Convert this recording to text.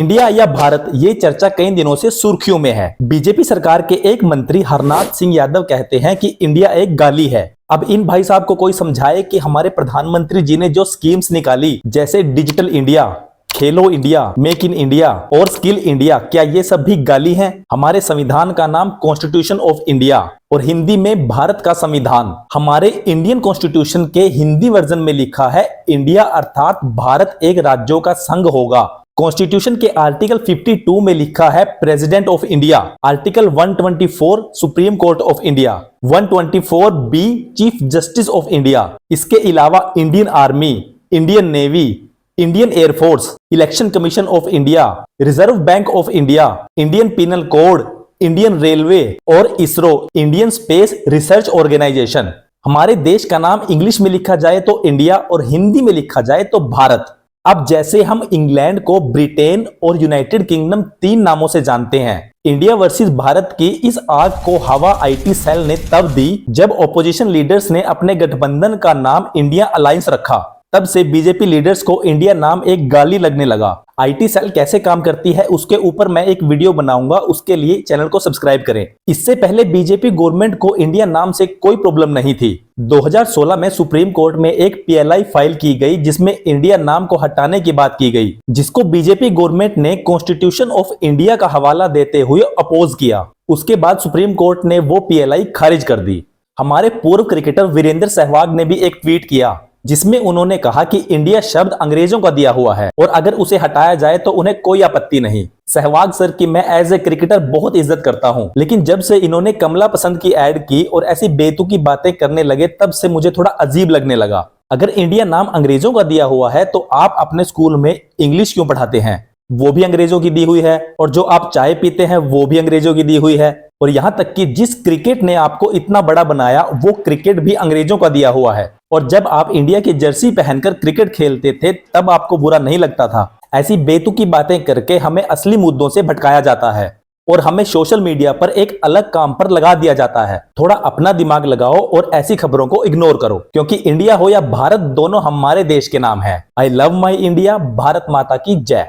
India या भारत, ये चर्चा कई दिनों से सुर्खियों में है। बीजेपी सरकार के एक मंत्री हरनाथ सिंह यादव कहते हैं कि इंडिया एक गाली है। अब इन भाई साहब को कोई समझाए कि हमारे प्रधानमंत्री जी ने जो स्कीम्स निकाली, जैसे digital India, Khelo India, make in India और स्किल इंडिया, क्या ये सब भी गाली हैं? हमारे संविधान का नाम कॉन्स्टिट्यूशन ऑफ इंडिया और हिंदी में भारत का संविधान। हमारे इंडियन कॉन्स्टिट्यूशन के हिंदी वर्जन में लिखा है इंडिया अर्थात भारत एक राज्यों का संघ होगा। कॉन्स्टिट्यूशन के आर्टिकल 52 में लिखा है president of India. Article 124 supreme court of India, 124 B chief justice of India. इसके अलावा Indian army, Indian navy, Indian air force, election commission of India, reserve bank of India, Indian penal code, Indian railway और ISRO, Indian space research organisation. हमारे देश का नाम English में लिखा जाए तो इंडिया और हिंदी में लिखा जाए तो भारत। अब जैसे हम इंग्लैंड को ब्रिटेन और यूनाइटेड किंगडम 3 नामों से जानते हैं, इंडिया वर्सेस भारत की इस आग को हवा आईटी सेल ने तब दी जब ऑपोजिशन लीडर्स ने अपने गठबंधन का नाम इंडिया अलायंस रखा। तब से बीजेपी लीडर्स को इंडिया नाम एक गाली लगने लगा। आईटी सेल कैसे काम करती है उसके ऊपर मैं एक वीडियो बनाऊंगा, उसके लिए चैनल को सब्सक्राइब करें। इससे पहले बीजेपी गवर्नमेंट को इंडिया नाम से कोई प्रॉब्लम नहीं थी। 2016 में सुप्रीम कोर्ट में एक पीएलआई फाइल की गई जिसमें इंडिया नाम को हटाने की बात की गई, जिसको बीजेपी गवर्नमेंट ने कॉन्स्टिट्यूशन ऑफ इंडिया का हवाला देते हुए अपोज किया। उसके बाद सुप्रीम कोर्ट ने वो पीएलआई खारिज कर दी। हमारे पूर्व क्रिकेटर वीरेंद्र सहवाग ने भी एक ट्वीट किया जिसमें उन्होंने कहा कि इंडिया शब्द अंग्रेजों का दिया हुआ है और अगर उसे हटाया जाए तो उन्हें कोई आपत्ति नहीं। सहवाग सर की मैं एज ए क्रिकेटर बहुत इज्जत करता हूं, लेकिन जब से इन्होंने कमला पसंद की ऐड की और ऐसी बेतुकी बातें करने लगे तब से मुझे थोड़ा अजीब लगने लगा। अगर इंडिया नाम अंग्रेजों का दिया हुआ है तो आप अपने स्कूल में इंग्लिश क्यों पढ़ाते हैं? वो भी अंग्रेजों की दी हुई है। और जो आप चाय पीते हैं वो भी अंग्रेजों की दी हुई है। और यहां तक कि जिस क्रिकेट ने आपको इतना बड़ा बनाया वो क्रिकेट भी अंग्रेजों का दिया हुआ है। और जब आप इंडिया की जर्सी पहनकर क्रिकेट खेलते थे तब आपको बुरा नहीं लगता था। ऐसी बेतुकी बातें करके हमें असली मुद्दों से भटकाया जाता है और हमें सोशल मीडिया पर एक अलग काम पर लगा दिया जाता है। थोड़ा अपना दिमाग लगाओ और ऐसी खबरों को इग्नोर करो, क्योंकि इंडिया हो या भारत, दोनों हमारे देश के नाम है। I love my India. Bharat माता की जय।